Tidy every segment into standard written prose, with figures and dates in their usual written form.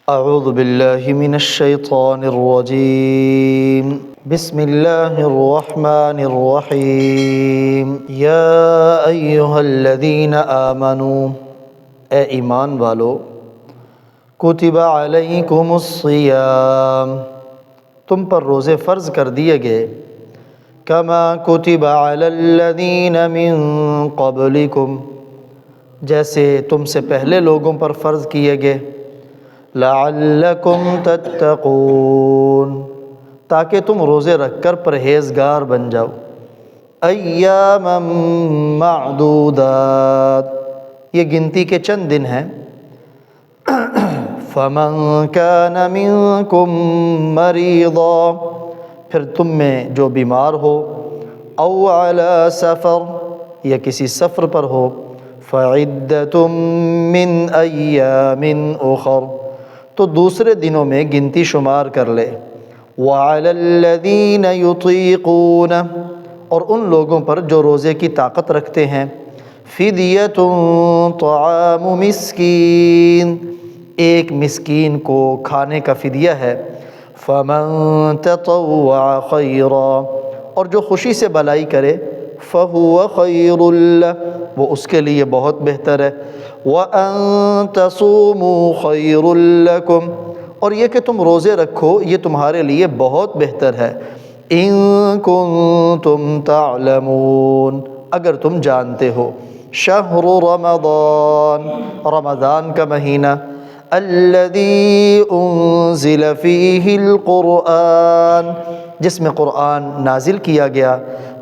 اعوذ باللہ من الشیطان الرجیم بسم اللہ الرحمن الرحیم یا ایہا الذین آمنوا اے ایمان والو کتب علیکم الصیام تم پر روزے فرض کر دیے گئے کما کتب علی الذین من قبلکم جیسے تم سے پہلے لوگوں پر فرض کیے گئے لعلکم تتقون تاکہ تم روزے رکھ کر پرہیزگار بن جاؤ ایاما معدودات یہ گنتی کے چند دن ہیں فمن کان منکم مریضا پھر تم میں جو بیمار ہو او علی سفر یا کسی سفر پر ہو فعدۃ من ایام اخر تو دوسرے دنوں میں گنتی شمار کر لے وعلی الذین یطیقون اور ان لوگوں پر جو روزے کی طاقت رکھتے ہیں فدیۃ طعام مسکین ایک مسکین کو کھانے کا فدیہ ہے فمن تطوع خیرا اور جو خوشی سے بھلائی کرے فہو خیر لہ وہ اس کے لیے بہت بہتر ہے وَأَن تَصُومُوا خَيْرٌ لَكُمْ اور یہ کہ تم روزے رکھو یہ تمہارے لیے بہت بہتر ہے إِن كُنتُمْ تَعْلَمُونَ اگر تم جانتے ہو شہر رمضان رمضان کا مہینہ الذي انزل فيه القرآن جس میں قرآن نازل کیا گیا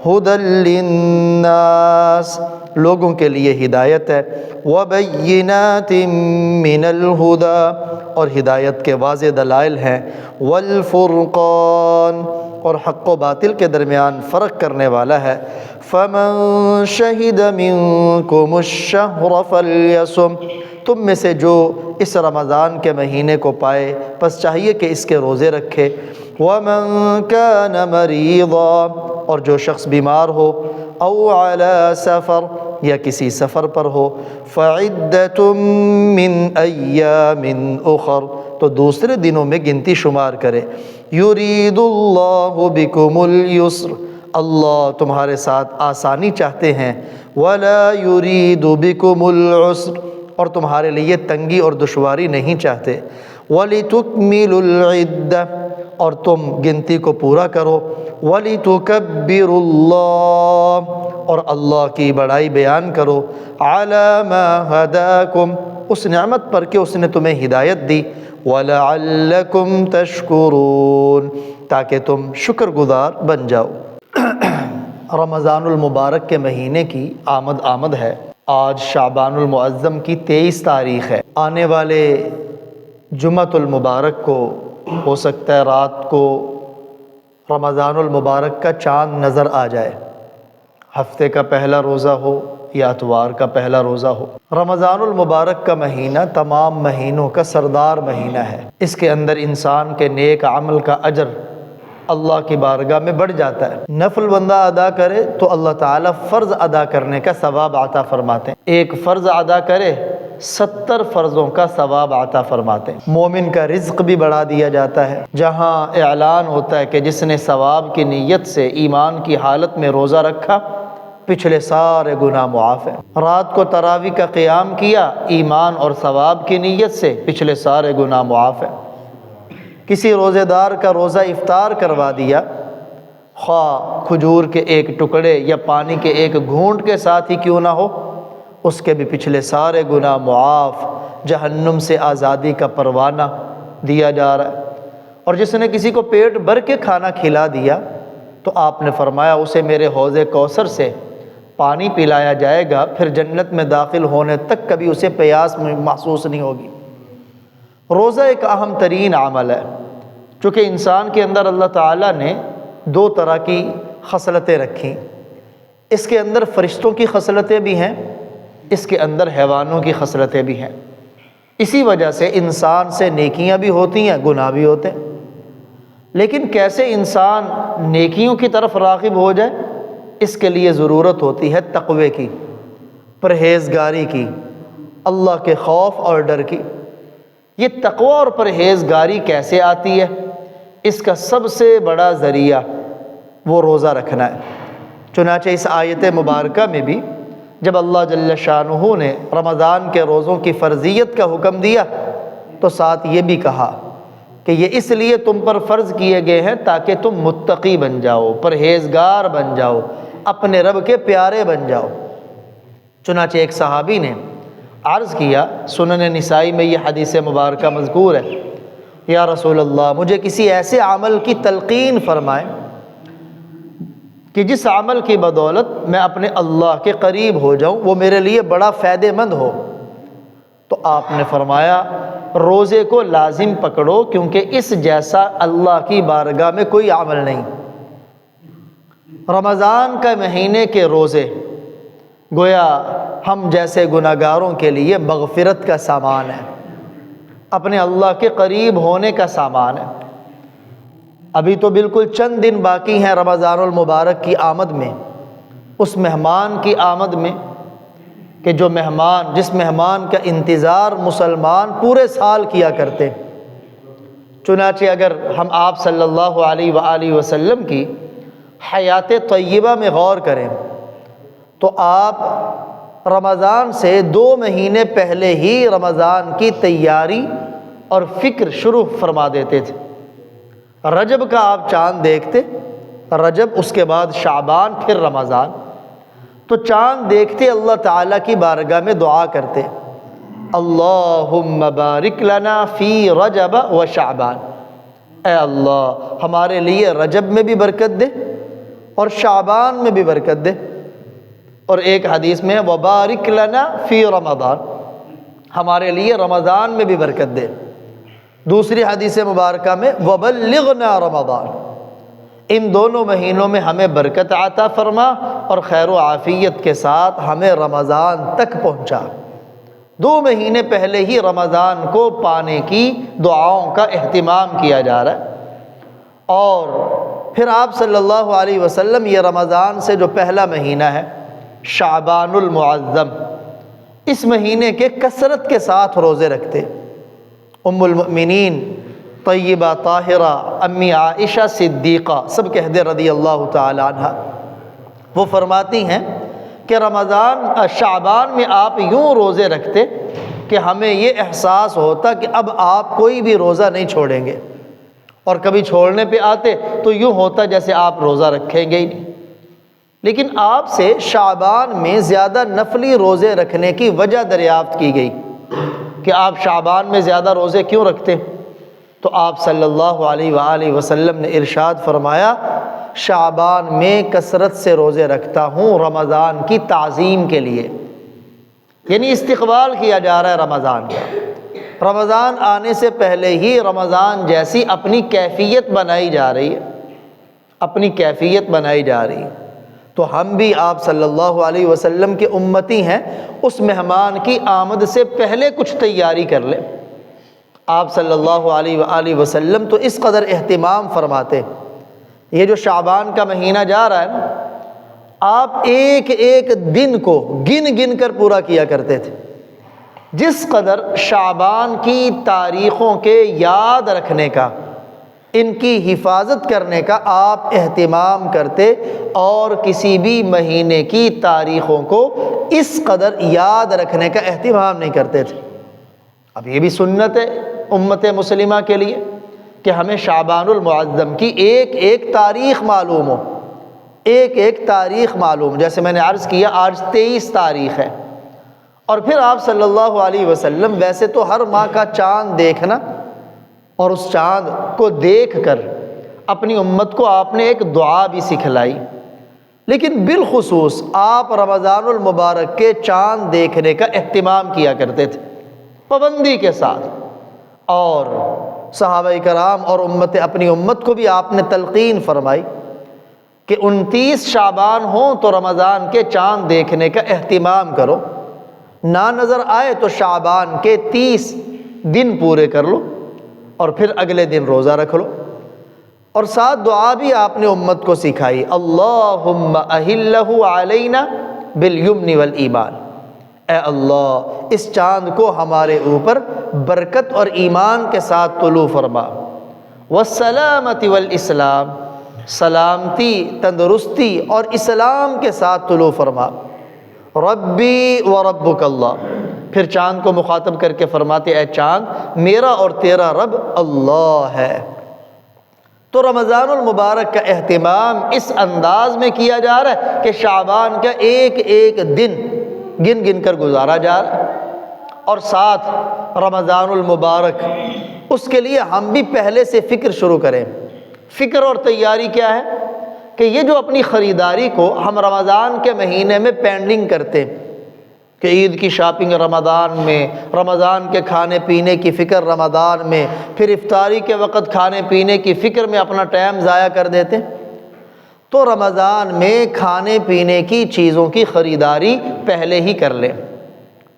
ہدی للناس لوگوں کے لیے ہدایت ہے وبینات من الہدی اور ہدایت کے واضح دلائل ہیں والفرقان اور حق و باطل کے درمیان فرق کرنے والا ہے فمن شہد منکم الشہر فلیصم تم میں سے جو اس رمضان کے مہینے کو پائے پس چاہیے کہ اس کے روزے رکھے ومن کان مریضا اور جو شخص بیمار ہو او علی سفر یا کسی سفر پر ہو فعدۃ من ایام اخر تو دوسرے دنوں میں گنتی شمار کرے یرید اللہ بکم الیسر اللہ تمہارے ساتھ آسانی چاہتے ہیں ولا یرید بکم العسر اور تمہارے لیے تنگی اور دشواری نہیں چاہتے وَلِتُكْمِلُوا الْعِدَّةَ اور تم گنتی کو پورا کرو وَلِتُكَبِّرُوا اللَّهَ اور اللہ کی بڑائی بیان کرو عَلَى مَا هَدَاكُمْ اس نعمت پر کہ اس نے تمہیں ہدایت دی وَلَعَلَّكُمْ تَشْكُرُونَ تاکہ تم شکر گزار بن جاؤ رمضان المبارک کے مہینے کی آمد ہے آج شعبان المعظم کی 23 تاریخ ہے آنے والے جمعۃ المبارک کو ہو سکتا ہے رات کو رمضان المبارک کا چاند نظر آ جائے ہفتے کا پہلا روزہ ہو یا اتوار کا پہلا روزہ ہو رمضان المبارک کا مہینہ تمام مہینوں کا سردار مہینہ ہے اس کے اندر انسان کے نیک عمل کا اجر اللہ کی بارگاہ میں بڑھ جاتا ہے نفل بندہ ادا کرے تو اللہ تعالیٰ فرض ادا کرنے کا ثواب عطا فرماتے ہیں ایک فرض ادا کرے 70 فرضوں کا ثواب عطا فرماتے ہیں مومن کا رزق بھی بڑھا دیا جاتا ہے جہاں اعلان ہوتا ہے کہ جس نے ثواب کی نیت سے ایمان کی حالت میں روزہ رکھا پچھلے سارے گناہ معاف ہیں رات کو تراویح کا قیام کیا ایمان اور ثواب کی نیت سے پچھلے سارے گناہ معاف ہیں کسی روزے دار کا روزہ افطار کروا دیا خواہ کھجور کے ایک ٹکڑے یا پانی کے ایک گھونٹ کے ساتھ ہی کیوں نہ ہو اس کے بھی پچھلے سارے گناہ معاف جہنم سے آزادی کا پروانہ دیا جا رہا ہے اور جس نے کسی کو پیٹ بھر کے کھانا کھلا دیا تو آپ نے فرمایا اسے میرے حوض کوثر سے پانی پلایا جائے گا پھر جنت میں داخل ہونے تک کبھی اسے پیاس محسوس نہیں ہوگی روزہ ایک اہم ترین عمل ہے چونکہ انسان کے اندر اللہ تعالیٰ نے 2 طرح کی خصلتیں رکھی اس کے اندر فرشتوں کی خصلتیں بھی ہیں اس کے اندر حیوانوں کی خصلتیں بھی ہیں اسی وجہ سے انسان سے نیکیاں بھی ہوتی ہیں گناہ بھی ہوتے ہیں لیکن کیسے انسان نیکیوں کی طرف راغب ہو جائے اس کے لیے ضرورت ہوتی ہے تقوی کی پرہیزگاری کی اللہ کے خوف اور ڈر کی یہ تقوی اور پرہیزگاری کیسے آتی ہے؟ اس کا سب سے بڑا ذریعہ وہ روزہ رکھنا ہے۔ چنانچہ اس آیت مبارکہ میں بھی جب اللہ جل شانہ نے رمضان کے روزوں کی فرضیت کا حکم دیا تو ساتھ یہ بھی کہا کہ یہ اس لیے تم پر فرض کیے گئے ہیں تاکہ تم متقی بن جاؤ، پرہیزگار بن جاؤ، اپنے رب کے پیارے بن جاؤ۔ چنانچہ ایک صحابی نے عرض کیا، سنن نسائی میں یہ حدیث مبارکہ مذکور ہے، یا رسول اللہ مجھے کسی ایسے عمل کی تلقین فرمائیں کہ جس عمل کی بدولت میں اپنے اللہ کے قریب ہو جاؤں، وہ میرے لیے بڑا فائدہ مند ہو۔ تو آپ نے فرمایا روزے کو لازم پکڑو، کیونکہ اس جیسا اللہ کی بارگاہ میں کوئی عمل نہیں۔ رمضان کا مہینے کے روزے گویا ہم جیسے گناہگاروں کے لیے مغفرت کا سامان ہے، اپنے اللہ کے قریب ہونے کا سامان ہے۔ ابھی تو بالکل چند دن باقی ہیں رمضان المبارک کی آمد میں، اس مہمان کی آمد میں کہ جس مہمان کا انتظار مسلمان پورے سال کیا کرتے۔ چنانچہ اگر ہم آپ صلی اللہ علیہ وآلہ وسلم کی حیات طیبہ میں غور کریں تو آپ رمضان سے 2 مہینے پہلے ہی رمضان کی تیاری اور فکر شروع فرما دیتے تھے۔ رجب کا آپ چاند دیکھتے، رجب اس کے بعد شعبان پھر رمضان، تو چاند دیکھتے اللہ تعالیٰ کی بارگاہ میں دعا کرتے، اللہم بارک لنا فی رجب و شعبان، اے اللہ ہمارے لیے رجب میں بھی برکت دے اور شعبان میں بھی برکت دے۔ اور ایک حدیث میں وبارک لنا فی رمضان، ہمارے لیے رمضان میں بھی برکت دے۔ دوسری حدیث مبارکہ میں وبلغنا رمضان، ان دونوں مہینوں میں ہمیں برکت عطا فرما اور خیر و عافیت کے ساتھ ہمیں رمضان تک پہنچا۔ 2 مہینے پہلے ہی رمضان کو پانے کی دعاؤں کا اہتمام کیا جا رہا ہے۔ اور پھر آپ صلی اللہ علیہ وسلم یہ رمضان سے جو پہلا مہینہ ہے شعبان المعظم، اس مہینے کے کثرت کے ساتھ روزے رکھتے۔ ام المؤمنین طیبہ طاہرہ امی عائشہ صدیقہ سب کہہ دے رضی اللہ تعالی عنہ، وہ فرماتی ہیں کہ شعبان میں آپ یوں روزے رکھتے کہ ہمیں یہ احساس ہوتا کہ اب آپ کوئی بھی روزہ نہیں چھوڑیں گے، اور کبھی چھوڑنے پہ آتے تو یوں ہوتا جیسے آپ روزہ رکھیں گے ہی نہیں۔ لیکن آپ سے شعبان میں زیادہ نفلی روزے رکھنے کی وجہ دریافت کی گئی کہ آپ شعبان میں زیادہ روزے کیوں رکھتے؟ تو آپ صلی اللہ علیہ وآلہ وسلم نے ارشاد فرمایا شعبان میں کثرت سے روزے رکھتا ہوں رمضان کی تعظیم کے لیے، یعنی استقبال کیا جا رہا ہے رمضان کا، رمضان آنے سے پہلے ہی رمضان جیسی اپنی کیفیت بنائی جا رہی ہے، اپنی کیفیت بنائی جا رہی ہے۔ تو ہم بھی آپ صلی اللہ علیہ وسلم کے امتی ہیں، اس مہمان کی آمد سے پہلے کچھ تیاری کر لیں۔ آپ صلی اللہ علیہ وآلہ وسلم تو اس قدر اہتمام فرماتے، یہ جو شعبان کا مہینہ جا رہا ہے نا، آپ ایک ایک دن کو گن گن کر پورا کیا کرتے تھے۔ جس قدر شعبان کی تاریخوں کے یاد رکھنے کا، ان کی حفاظت کرنے کا آپ اہتمام کرتے، اور کسی بھی مہینے کی تاریخوں کو اس قدر یاد رکھنے کا اہتمام نہیں کرتے تھے۔ اب یہ بھی سنت ہے امت مسلمہ کے لیے کہ ہمیں شعبان المعظم کی ایک ایک تاریخ معلوم ہو، ایک ایک تاریخ معلوم۔ جیسے میں نے عرض کیا آج 23 تاریخ ہے، اور پھر آپ صلی اللہ علیہ وسلم ویسے تو ہر ماہ کا چاند دیکھنا اور اس چاند کو دیکھ کر اپنی امت کو آپ نے ایک دعا بھی سکھلائی، لیکن بالخصوص آپ رمضان المبارک کے چاند دیکھنے کا اہتمام کیا کرتے تھے پابندی کے ساتھ، اور صحابہ کرام اور اپنی امت کو بھی آپ نے تلقین فرمائی کہ 29 شعبان ہوں تو رمضان کے چاند دیکھنے کا اہتمام کرو، نہ نظر آئے تو شعبان کے 30 دن پورے کر لو اور پھر اگلے دن روزہ رکھ لو۔ اور ساتھ دعا بھی آپ نے امت کو سکھائی، اللہم اہلہ علینا بالیمن والایمان، اے اللہ اس چاند کو ہمارے اوپر برکت اور ایمان کے ساتھ طلوع فرما، والسلامتی والاسلام، سلامتی، تندرستی اور اسلام کے ساتھ طلوع فرما، ربی و ربک اللہ۔ پھر چاند کو مخاطب کر کے فرماتے اے چاند میرا اور تیرا رب اللہ ہے۔ تو رمضان المبارک کا اہتمام اس انداز میں کیا جا رہا ہے کہ شعبان کا ایک ایک دن گن گن کر گزارا جا رہا ہے، اور ساتھ رمضان المبارک اس کے لیے ہم بھی پہلے سے فکر شروع کریں۔ فکر اور تیاری کیا ہے کہ یہ جو اپنی خریداری کو ہم رمضان کے مہینے میں پینڈنگ کرتے کہ عید کی شاپنگ رمضان میں، رمضان کے کھانے پینے کی فکر رمضان میں، پھر افطاری کے وقت کھانے پینے کی فکر میں اپنا ٹائم ضائع کر دیتے، تو رمضان میں کھانے پینے کی چیزوں کی خریداری پہلے ہی کر لیں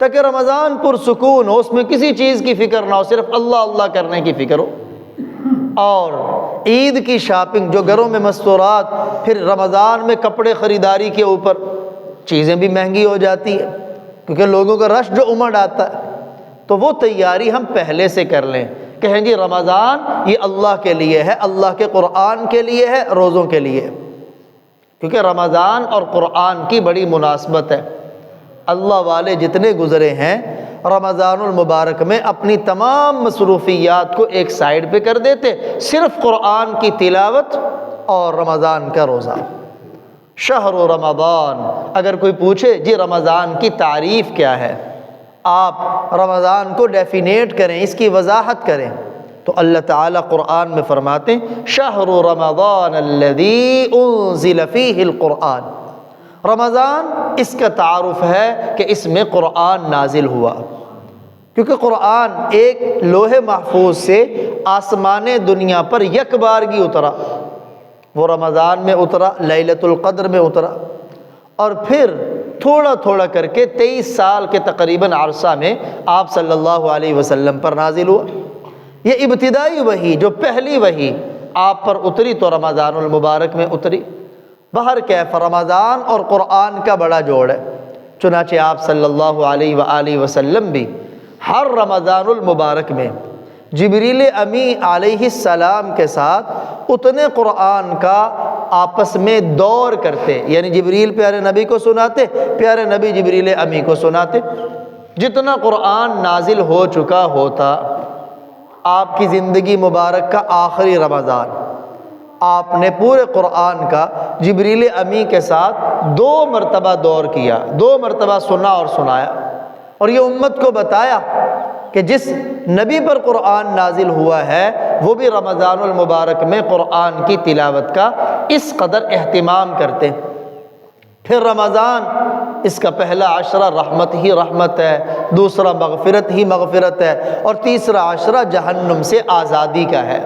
تاکہ رمضان پرسکون ہو، اس میں کسی چیز کی فکر نہ ہو، صرف اللہ اللہ کرنے کی فکر ہو۔ اور عید کی شاپنگ جو گھروں میں مستورات، پھر رمضان میں کپڑے خریداری کے اوپر چیزیں بھی مہنگی ہو جاتی ہیں کیونکہ لوگوں کا رش جو امڑ آتا ہے، تو وہ تیاری ہم پہلے سے کر لیں کہ ہیں جی رمضان یہ اللہ کے لیے ہے، اللہ کے قرآن کے لیے ہے، روزوں کے لیے، کیونکہ رمضان اور قرآن کی بڑی مناسبت ہے۔ اللہ والے جتنے گزرے ہیں رمضان المبارک میں اپنی تمام مصروفیات کو ایک سائیڈ پہ کر دیتے، صرف قرآن کی تلاوت اور رمضان کا روزہ۔ شہر رمضان، اگر کوئی پوچھے جی رمضان کی تعریف کیا ہے، آپ رمضان کو ڈیفینیٹ کریں، اس کی وضاحت کریں، تو اللہ تعالیٰ قرآن میں فرماتے ہیں شہر رمضان الذی انزل فیہ القرآن۔ رمضان اس کا تعارف ہے کہ اس میں قرآن نازل ہوا، کیونکہ قرآن ایک لوح محفوظ سے آسمان دنیا پر یک بارگی اترا، وہ رمضان میں اترا، لیلۃ القدر میں اترا، اور پھر تھوڑا تھوڑا کر کے 23 سال کے تقریباً عرصہ میں آپ صلی اللہ علیہ وسلم پر نازل ہوا۔ یہ ابتدائی وحی جو پہلی وحی آپ پر اتری تو رمضان المبارک میں اتری۔ بہر کیف رمضان اور قرآن کا بڑا جوڑ ہے، چنانچہ آپ صلی اللہ علیہ وآلہ وسلم بھی ہر رمضان المبارک میں جبریل امی علیہ السلام کے ساتھ اتنے قرآن کا آپس میں دور کرتے، یعنی جبریل پیارے نبی کو سناتے، پیارے نبی جبریل امی کو سناتے، جتنا قرآن نازل ہو چکا ہوتا۔ آپ کی زندگی مبارک کا آخری رمضان آپ نے پورے قرآن کا جبریل امی کے ساتھ 2 مرتبہ دور کیا، 2 مرتبہ سنا اور سنایا، اور یہ امت کو بتایا کہ جس نبی پر قرآن نازل ہوا ہے وہ بھی رمضان المبارک میں قرآن کی تلاوت کا اس قدر اہتمام کرتے۔ پھر رمضان اس کا پہلا عشرہ رحمت ہی رحمت ہے، دوسرا مغفرت ہی مغفرت ہے، اور تیسرا عشرہ جہنم سے آزادی کا ہے۔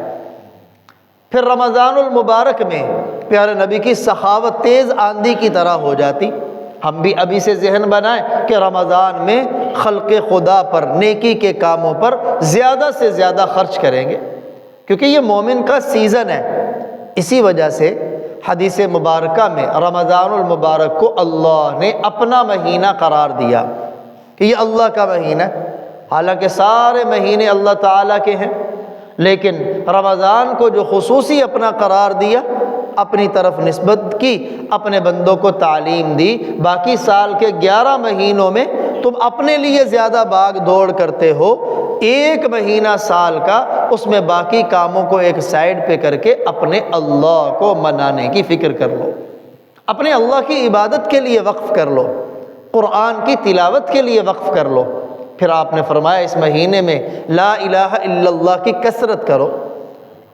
پھر رمضان المبارک میں پیارے نبی کی سخاوت تیز آندھی کی طرح ہو جاتی۔ ہم بھی ابھی سے ذہن بنائیں کہ رمضان میں خلق خدا پر، نیکی کے کاموں پر زیادہ سے زیادہ خرچ کریں گے، کیونکہ یہ مومن کا سیزن ہے۔ اسی وجہ سے حدیث مبارکہ میں رمضان المبارک کو اللہ نے اپنا مہینہ قرار دیا کہ یہ اللہ کا مہینہ ہے، حالانکہ سارے مہینے اللہ تعالیٰ کے ہیں، لیکن رمضان کو جو خصوصی اپنا قرار دیا، اپنی طرف نسبت کی، اپنے بندوں کو تعلیم دی، باقی سال کے 11 مہینوں میں تم اپنے لیے زیادہ باغ دوڑ کرتے ہو، ایک مہینہ سال کا اس میں باقی کاموں کو ایک سائیڈ پہ کر کے اپنے اللہ کو منانے کی فکر کر لو، اپنے اللہ کی عبادت کے لیے وقف کر لو، قرآن کی تلاوت کے لیے وقف کر لو۔ پھر آپ نے فرمایا اس مہینے میں لا الہ الا اللہ کی کثرت کرو،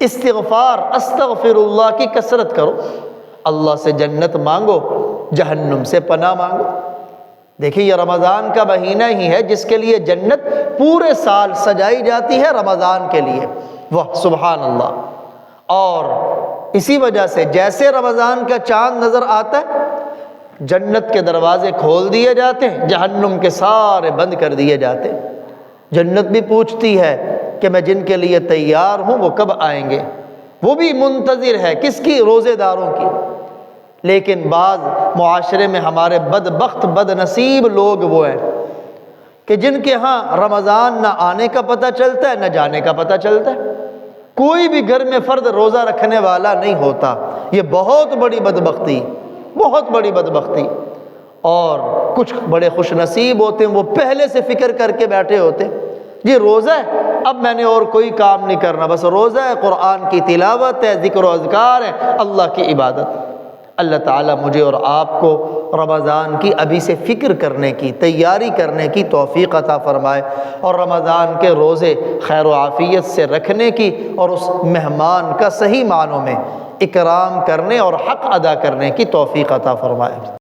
استغفار استغفر اللہ کی کثرت کرو، اللہ سے جنت مانگو، جہنم سے پناہ مانگو۔ دیکھیے یہ رمضان کا مہینہ ہی ہے جس کے لیے جنت پورے سال سجائی جاتی ہے رمضان کے لیے، واہ سبحان اللہ۔ اور اسی وجہ سے جیسے رمضان کا چاند نظر آتا ہے جنت کے دروازے کھول دیے جاتے ہیں، جہنم کے سارے بند کر دیے جاتے ہیں۔ جنت بھی پوچھتی ہے کہ میں جن کے لیے تیار ہوں وہ کب آئیں گے، وہ بھی منتظر ہے، کس کی؟ روزے داروں کی۔ لیکن بعض معاشرے میں ہمارے بدبخت بد نصیب لوگ وہ ہیں کہ جن کے ہاں رمضان نہ آنے کا پتہ چلتا ہے نہ جانے کا پتہ چلتا ہے۔ کوئی بھی گھر میں فرد روزہ رکھنے والا نہیں ہوتا۔ یہ بہت بڑی بدبختی، بہت بڑی بدبختی۔ اور کچھ بڑے خوش نصیب ہوتے ہیں، وہ پہلے سے فکر کر کے بیٹھے ہوتے ہیں یہ روزہ ہے، اب میں نے اور کوئی کام نہیں کرنا، بس روزہ ہے، قرآن کی تلاوت ہے، ذکر و اذکار ہے، اللہ کی عبادت۔ اللہ تعالیٰ مجھے اور آپ کو رمضان کی ابھی سے فکر کرنے کی، تیاری کرنے کی توفیق عطا فرمائے، اور رمضان کے روزے خیر و عافیت سے رکھنے کی، اور اس مہمان کا صحیح معنوں میں اکرام کرنے اور حق ادا کرنے کی توفیق عطا فرمائے۔